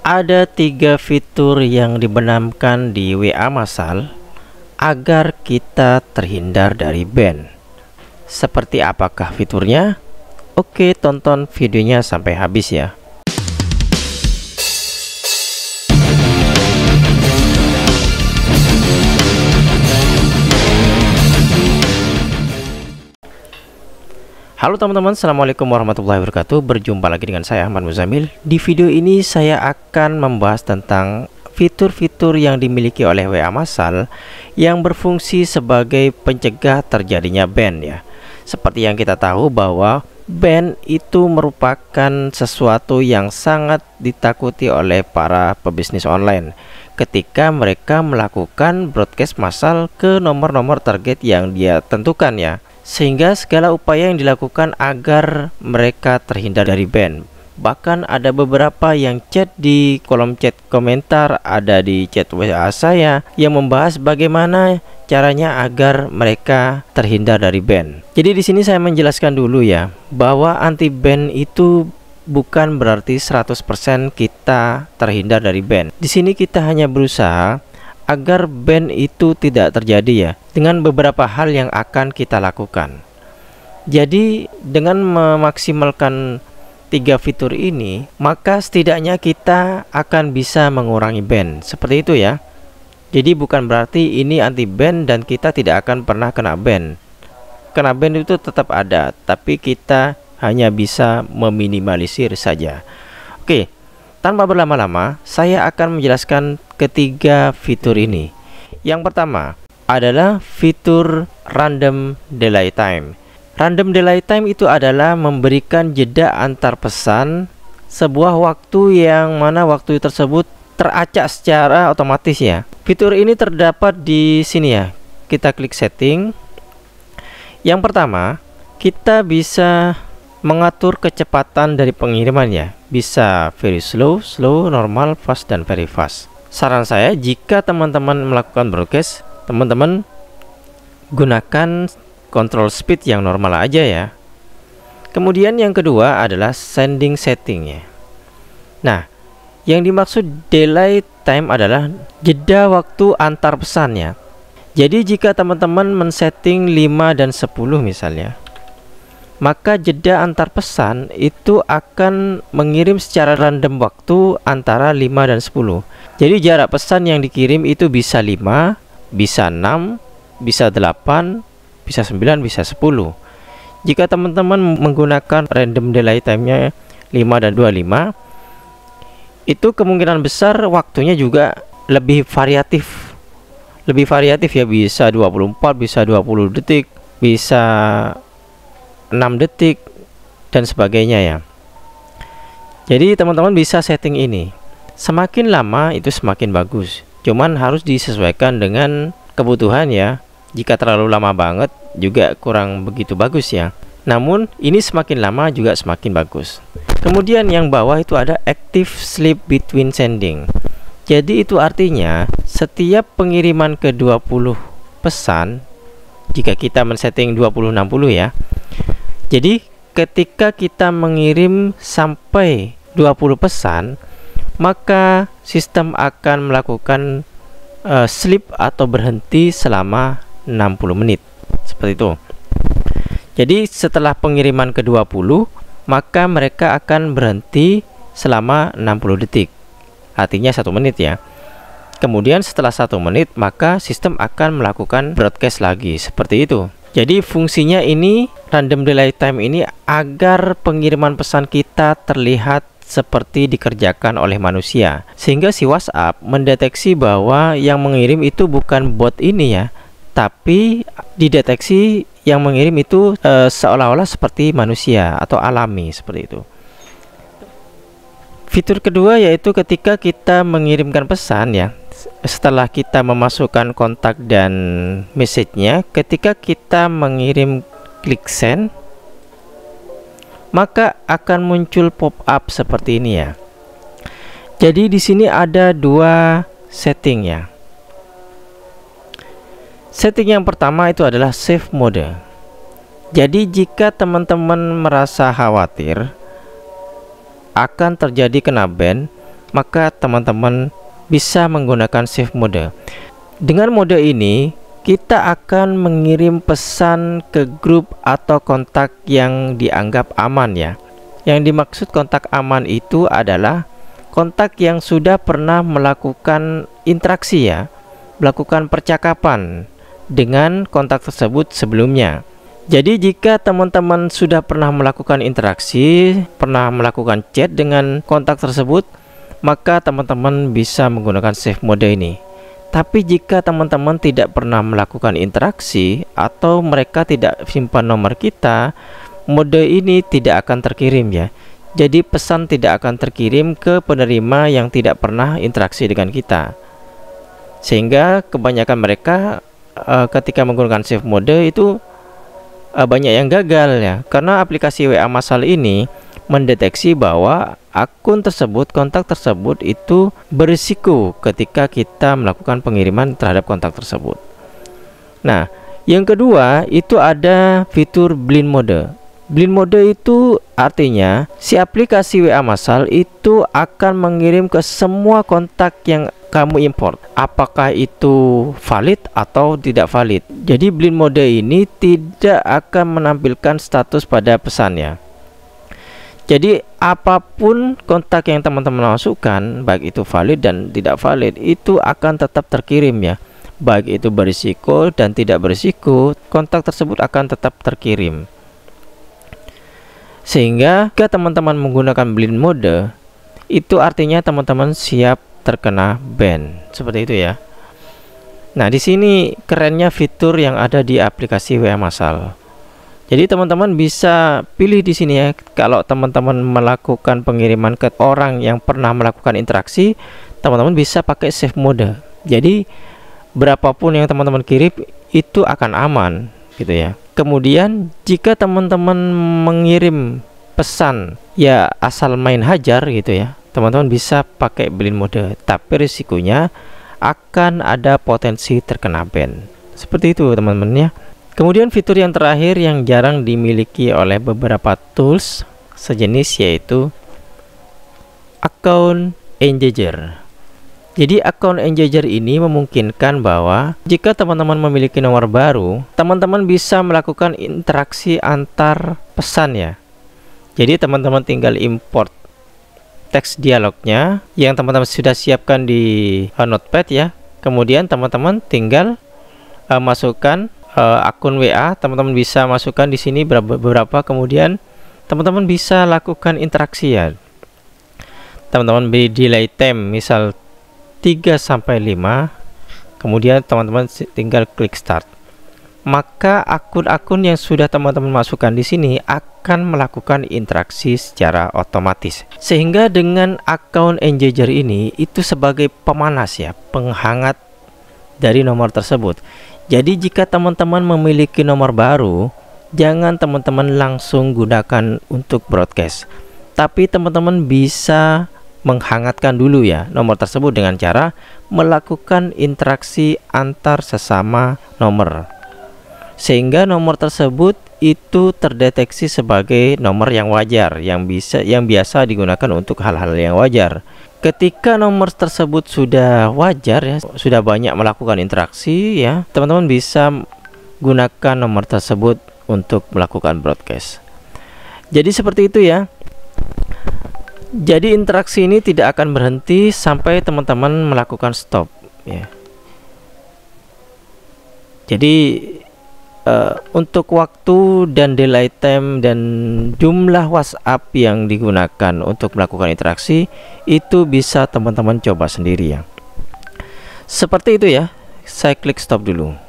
Ada 3 fitur yang dibenamkan di WA Masal agar kita terhindar dari ban. Seperti apakah fiturnya? Oke, tonton videonya sampai habis ya. Halo teman-teman, assalamualaikum warahmatullahi wabarakatuh. Berjumpa lagi dengan saya Ahmad Muzamil. Di video ini saya akan membahas tentang fitur-fitur yang dimiliki oleh WA Masal yang berfungsi sebagai pencegah terjadinya ban ya. Seperti yang kita tahu bahwa ban itu merupakan sesuatu yang sangat ditakuti oleh para pebisnis online ketika mereka melakukan broadcast massal ke nomor-nomor target yang dia tentukan ya. Sehingga segala upaya yang dilakukan agar mereka terhindar dari ban. Bahkan ada beberapa yang chat di kolom chat komentar, ada di chat WA saya yang membahas bagaimana caranya agar mereka terhindar dari ban. Jadi di sini saya menjelaskan dulu ya, bahwa anti ban itu bukan berarti 100% kita terhindar dari ban. Di sini kita hanya berusaha agar ban itu tidak terjadi ya, dengan beberapa hal yang akan kita lakukan. Jadi dengan memaksimalkan 3 fitur ini, maka setidaknya kita akan bisa mengurangi ban. Seperti itu ya. Jadi bukan berarti ini anti ban dan kita tidak akan pernah kena ban. Kena ban itu tetap ada, tapi kita hanya bisa meminimalisir saja. Oke, tanpa berlama-lama, saya akan menjelaskan ketiga fitur ini. Yang pertama adalah fitur random delay time. Random delay time itu adalah memberikan jeda antar pesan sebuah waktu yang mana waktu tersebut teracak secara otomatis ya. Fitur ini terdapat di sini ya. Kita klik setting. Yang pertama, kita bisa mengatur kecepatan dari pengirimannya. Bisa very slow, slow, normal, fast, dan very fast. Saran saya, jika teman-teman melakukan broadcast, teman-teman gunakan control speed yang normal aja ya. Kemudian yang kedua adalah sending settingnya. Nah, yang dimaksud delay time adalah jeda waktu antar pesannya. Jadi jika teman-teman men-setting 5 dan 10 misalnya, maka jeda antar pesan itu akan mengirim secara random waktu antara 5 dan 10. Jadi jarak pesan yang dikirim itu bisa 5, bisa 6, bisa 8, bisa 9, bisa 10. Jika teman-teman menggunakan random delay time-nya 5 dan 25, itu kemungkinan besar waktunya juga lebih variatif. Lebih variatif ya, bisa 24, bisa 20 detik, bisa 6 detik dan sebagainya ya. Jadi teman-teman bisa setting ini. Semakin lama itu semakin bagus. Cuman harus disesuaikan dengan kebutuhan ya. Jika terlalu lama banget juga kurang begitu bagus ya. Namun ini semakin lama juga semakin bagus. Kemudian yang bawah itu ada active sleep between sending. Jadi itu artinya setiap pengiriman ke 20 pesan, jika kita men-setting 20-60 ya. Jadi ketika kita mengirim sampai 20 pesan, maka sistem akan melakukan sleep atau berhenti selama 60 menit. Seperti itu. Jadi setelah pengiriman ke 20, maka mereka akan berhenti selama 60 detik. Artinya 1 menit ya. Kemudian setelah 1 menit, maka sistem akan melakukan broadcast lagi. Seperti itu. Jadi fungsinya ini, random delay time ini, agar pengiriman pesan kita terlihat seperti dikerjakan oleh manusia, sehingga si WhatsApp mendeteksi bahwa yang mengirim itu bukan bot ini ya, tapi dideteksi yang mengirim itu seolah-olah seperti manusia atau alami, seperti itu. Fitur kedua yaitu ketika kita mengirimkan pesan ya, setelah kita memasukkan kontak dan message-nya, ketika kita mengirim klik send, maka akan muncul pop-up seperti ini ya. Jadi di sini ada 2 setting ya. Setting yang pertama itu adalah safe mode. Jadi jika teman-teman merasa khawatir akan terjadi kena ban, maka teman-teman bisa menggunakan save mode. Dengan mode ini kita akan mengirim pesan ke grup atau kontak yang dianggap aman ya. Yang dimaksud kontak aman itu adalah kontak yang sudah pernah melakukan interaksi ya, melakukan percakapan dengan kontak tersebut sebelumnya. Jadi jika teman-teman sudah pernah melakukan interaksi, pernah melakukan chat dengan kontak tersebut, maka teman-teman bisa menggunakan save mode ini. Tapi jika teman-teman tidak pernah melakukan interaksi atau mereka tidak simpan nomor kita, mode ini tidak akan terkirim ya. Jadi pesan tidak akan terkirim ke penerima yang tidak pernah interaksi dengan kita. Sehingga kebanyakan mereka ketika menggunakan save mode itu banyak yang gagal ya, karena aplikasi WA Masal ini mendeteksi bahwa akun tersebut, kontak tersebut itu berisiko ketika kita melakukan pengiriman terhadap kontak tersebut. Nah, yang kedua itu ada fitur blind mode. Blind mode itu artinya si aplikasi WA Masal itu akan mengirim ke semua kontak yang kamu import, apakah itu valid atau tidak valid. Jadi blind mode ini tidak akan menampilkan status pada pesannya. Jadi apapun kontak yang teman-teman masukkan, baik itu valid dan tidak valid, itu akan tetap terkirim ya. Baik itu berisiko dan tidak berisiko, kontak tersebut akan tetap terkirim. Sehingga jika teman-teman menggunakan blind mode, itu artinya teman-teman siap terkena ban, seperti itu ya. Nah, di sini kerennya fitur yang ada di aplikasi WA Masal. Jadi teman-teman bisa pilih di sini ya. Kalau teman-teman melakukan pengiriman ke orang yang pernah melakukan interaksi, teman-teman bisa pakai save mode. Jadi berapapun yang teman-teman kirim itu akan aman gitu ya. Kemudian jika teman-teman mengirim pesan ya asal main hajar gitu ya, teman-teman bisa pakai blind mode, tapi risikonya akan ada potensi terkena ban. Seperti itu teman-teman ya. Kemudian fitur yang terakhir yang jarang dimiliki oleh beberapa tools sejenis yaitu account engager. Jadi account engager ini memungkinkan bahwa jika teman-teman memiliki nomor baru, teman-teman bisa melakukan interaksi antar pesan ya. Jadi teman-teman tinggal import teks dialognya yang teman-teman sudah siapkan di Notepad ya. Kemudian teman-teman tinggal masukkan akun WA, teman-teman bisa masukkan di sini beberapa, kemudian teman-teman bisa lakukan interaksi ya. Teman-teman beri delay time misal 3 sampai 5. Kemudian teman-teman tinggal klik start. Maka akun-akun yang sudah teman-teman masukkan di sini akan melakukan interaksi secara otomatis. Sehingga dengan account engager ini itu sebagai pemanas ya, penghangat dari nomor tersebut. Jadi jika teman-teman memiliki nomor baru, jangan teman-teman langsung gunakan untuk broadcast. Tapi teman-teman bisa menghangatkan dulu ya nomor tersebut dengan cara melakukan interaksi antar sesama nomor. Sehingga nomor tersebut itu terdeteksi sebagai nomor yang wajar, yang biasa digunakan untuk hal-hal yang wajar. Ketika nomor tersebut sudah wajar ya, sudah banyak melakukan interaksi ya, teman-teman bisa gunakan nomor tersebut untuk melakukan broadcast. Jadi seperti itu ya. Jadi interaksi ini tidak akan berhenti sampai teman-teman melakukan stop ya. Jadi untuk waktu dan delay time dan jumlah WhatsApp yang digunakan untuk melakukan interaksi itu bisa teman-teman coba sendiri ya. Seperti itu ya. Saya klik stop dulu.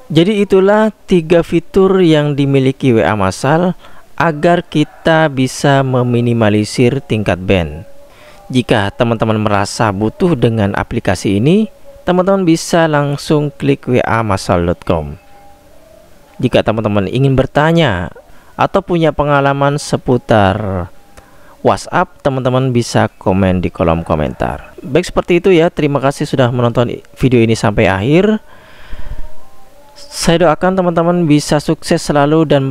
Jadi itulah 3 fitur yang dimiliki WA Masal agar kita bisa meminimalisir tingkat ban. Jika teman-teman merasa butuh dengan aplikasi ini, teman-teman bisa langsung klik wamasal.com. Jika teman-teman ingin bertanya atau punya pengalaman seputar WhatsApp, teman-teman bisa komen di kolom komentar. Baik, seperti itu ya. Terima kasih sudah menonton video ini sampai akhir. Saya doakan teman-teman bisa sukses selalu dan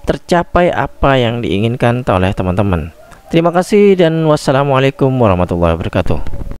tercapai apa yang diinginkan oleh teman-teman. Terima kasih dan wassalamualaikum warahmatullahi wabarakatuh.